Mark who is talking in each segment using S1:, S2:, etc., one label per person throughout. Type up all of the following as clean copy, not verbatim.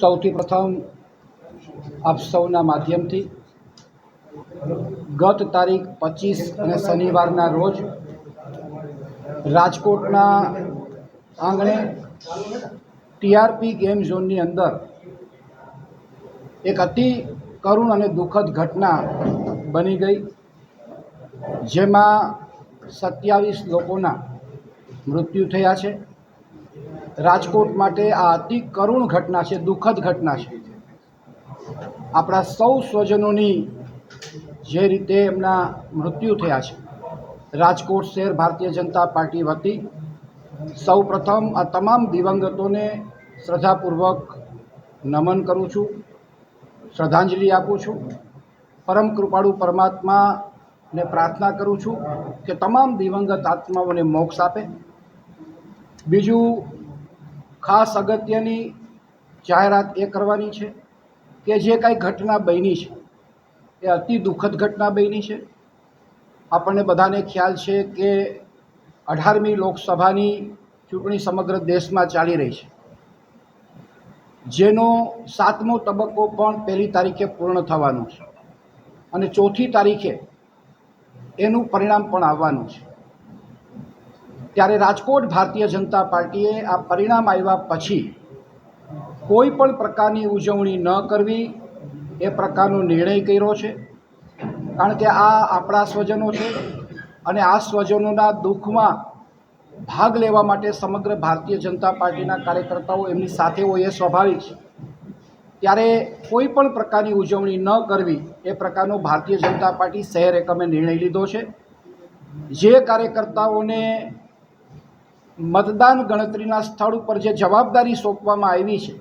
S1: સૌથી પ્રથમ આપ સૌના માધ્યમથી ગત તારીખ 25 અને શનિવારના રોજ રાજકોટના આંગણે ટીઆરપી ગેમ ઝોનની અંદર એક અતિ કરુણ અને દુઃખદ ઘટના બની ગઈ, જેમાં 27 લોકોના મૃત્યુ થયા છે। રાજકોટ માટે આ અતિ કરુણ ઘટના છે, દુઃખદ ઘટના છે। આપણા સૌ સ્વજનોની જે રીતે એમના મૃત્યુ થયા છે, રાજકોટ શહેર ભારતીય જનતા પાર્ટી વતી સૌ પ્રથમ આ તમામ દિવંગતોને શ્રદ્ધાપૂર્વક નમન કરું છું, શ્રદ્ધાંજલિ આપું છું। પરમ કૃપાળુ પરમાત્માને પ્રાર્થના કરું છું કે તમામ દિવંગત આત્માઓને મોક્ષ આપે। બીજું ખાસ અગત્યની જાહેરાત એ કરવાની છે કે જે કાંઈ ઘટના બની છે એ અતિ દુઃખદ ઘટના બની છે। આપણને બધાને ખ્યાલ છે કે 18મી લોકસભાની ચૂંટણી સમગ્ર દેશમાં ચાલી રહી છે, જેનો 7મો તબક્કો પણ 1લી તારીખે પૂર્ણ થવાનો છે અને 4થી તારીખે એનું પરિણામ પણ આવવાનું છે। ત્યારે રાજકોટ ભારતીય જનતા પાર્ટીએ આ પરિણામ આવ્યા પછી કોઈ પણ પ્રકારની ઉજવણી ન કરવી એ પ્રકારનો નિર્ણય કર્યો છે, કારણ કે આ આપણા સ્વજનો છે અને આ સ્વજનોના દુઃખમાં ભાગ લેવા માટે સમગ્ર ભારતીય જનતા પાર્ટીના કાર્યકર્તાઓ એમની સાથે હોય એ સ્વાભાવિક છે। ત્યારે કોઈ પણ પ્રકારની ઉજવણી ન કરવી એ પ્રકારનો ભારતીય જનતા પાર્ટી શહેર એકમે નિર્ણય લીધો છે। જે કાર્યકર્તાઓને મતદાન ગણતરીના સ્થળ ઉપર જે જવાબદારી સોંપવામાં આવી છે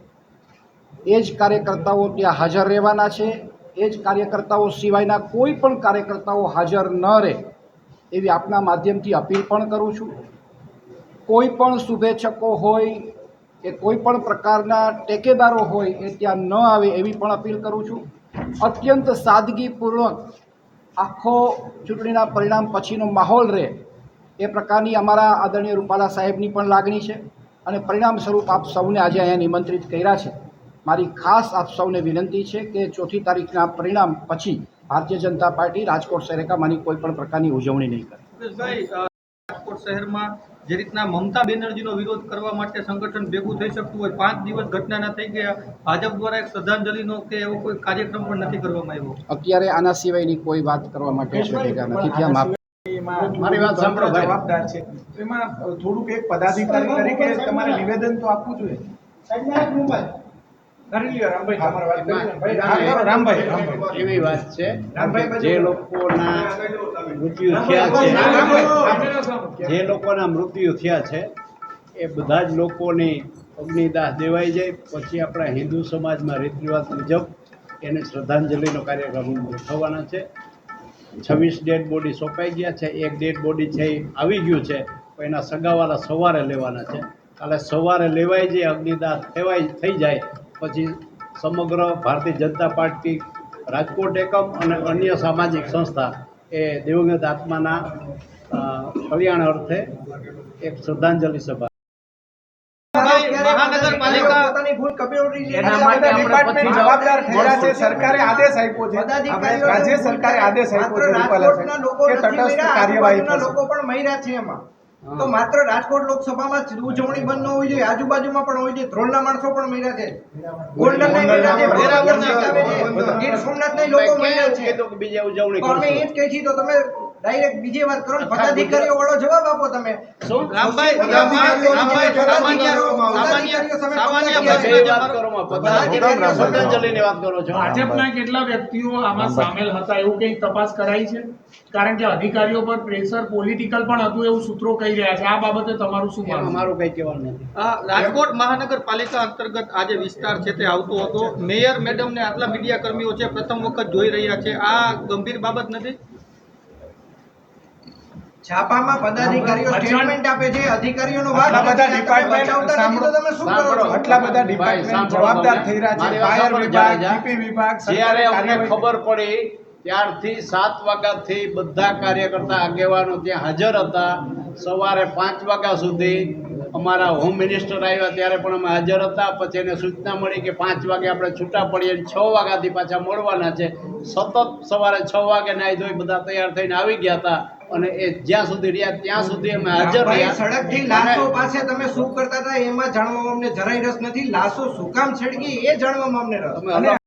S1: એ જ કાર્યકર્તાઓ ત્યાં હાજર રહેવાના છે। એ જ કાર્યકર્તાઓ સિવાયના કોઈ પણ કાર્યકર્તાઓ હાજર ન રહે એવી આપના માધ્યમથી અપીલ પણ કરું છું। કોઈ પણ શુભેચ્છકો હોય કે કોઈ પણ પ્રકારના ટેકેદારો હોય એ ત્યાં ન આવે એવી પણ અપીલ કરું છું। અત્યંત સાદગીપૂર્વક આખો ચૂંટણીના પરિણામ પછીનો માહોલ રહે એ પ્રકારની અમારા આદરણીય રૂપાલા સાહેબની પણ લાગણી છે અને પરિણામ સ્વરૂપ આપ સૌને આજે અહીંયા નિમંત્રિત કર્યા છે। મારી ખાસ આપ સૌને વિનંતી છે કે 4થી તારીખના પરિણામ પછી ભારતીય જનતા પાર્ટી રાજકોટ શહેર એકામાંની કોઈ પણ પ્રકારની ઉજવણી નહીં કરે।
S2: રાજકોટ શહેરમાં જે રીતના મમતા બેનર્જીનો વિરોધ કરવા માટે સંગઠન ભેગું થઈ શકતું હોય, 5 દિવસ ઘટનાના થઈ ગયા, ભાજપ દ્વારા એક શ્રદ્ધાંજલિનો કે એવો કોઈ કાર્યક્રમ પણ નથી કરવામાં આવ્યો।
S1: અત્યારે આના સિવાયની કોઈ વાત કરવા માટે ભેગા નથી થયા।
S3: મારી વાત સાંભળો, જવાબદાર છે એમાં થોડુંક એક પદાધિકારી તરીકે તમારે નિવેદન તો આપવું જોઈએ।
S4: એવી વાત છે જે લોકોના મૃત્યુ થયા છે એ બધા જ લોકોની અગ્નિદાહ દેવાઈ જાય પછી આપણા હિન્દુ સમાજમાં રીત રિવાજ મુજબ એને શ્રદ્ધાંજલિનો કાર્યક્રમ થવાના છે। 26 ડેડ બોડી સોંપાઈ ગયા છે, એક ડેડ બોડી છે એ આવી ગયું છે, એના સગાવાલા સવારે લેવાના છે। કાલે સવારે લેવાઈ જાય, અગ્નિદાહ થઈ જાય પછી સમગ્ર ભારતીય જનતા પાર્ટી રાજકોટ એકમ અને અન્ય સામાજિક સંસ્થા એ દિવંગત આત્માના કલ્યાણ અર્થે એક શ્રદ્ધાંજલિ સભા
S3: સરકારે આદેશ આપ્યો છે, રાજ્ય સરકારે આદેશ આપ્યો છે કે તટસ્થ કાર્યવાહી થશે।
S5: તો માત્ર રાજકોટ લોકસભામાં ઉજવણી બંધ ન હોવી જોઈએ, આજુબાજુમાં પણ હોવી જોઈએ। ધ્રોલના માણસો પણ મર્યા છે, ગોલ્ડન ગીર સોમનાથના લોકો મર્યા છે,
S4: બીજા ઉજવણી
S5: અમે એ જ કહી છીએ તો તમે ડાયરેક્ટ બીજી વાત કરો, પદાધિકારીઓ વાળો જવાબ આપો। તમે
S6: ભાજપના કેટલા વ્યક્તિઓ આમાં સામેલ હતા એવું કંઈક તપાસ કરાઈ છે? કારણ કે અધિકારીઓ પર પ્રેશર પોલિટિકલ પણ હતું એવું સૂત્રો કહી રહ્યા છે, આ બાબતે તમારું શું માનવું?
S4: અમારું કંઈ કહેવાનું નથી।
S2: રાજકોટ મહાનગરપાલિકા અંતર્ગત આ જે વિસ્તાર છે તે આવતો હતો, મેયર મેડમને આટલા મીડિયા કર્મીઓ છે પ્રથમ વખત જોઈ રહ્યા છે, આ ગંભીર બાબત નથી?
S5: છાપામાં પદાધિકારીઓ સ્ટેટમેન્ટ આપે છે, અધિકારીઓનો વાત
S3: આટલા બધા ડિપાર્ટમેન્ટ જવાબદાર થઈ રહ્યા છે, ફાયર વિભાગ, જીપી વિભાગ,
S4: જ્યારે અમને ખબર પડી ત્યારથી 7 વાગ્યાથી બધા કાર્યકર્તા આગેવાનો ત્યાં હાજર હતા। સવારે 5 વાગ્યા સુધી અમારા હોમ મિનિસ્ટર આવ્યા ત્યારે પણ અમે હાજર હતા. પછી એને સૂચના મળી કે 5 વાગે આપણે છૂટા પડીએ, 6 વાગ્યાથી પાછા મળવાના છે. સતત સવારે 6 વાગે નાહી ધોઈ બધા તૈયાર થઈને આવી ગયા હતા અને એ જ્યાં સુધી રહ્યા ત્યાં સુધી અમે હાજર રહ્યા.
S5: સડકથી લાશો પાસે તમે શું કરતા હતા એમાં જાણવામાં અમને જરાય રસ નથી. લાશો શું કામ છેડકી એ જાણવામાં અમને રસ.
S4: અમે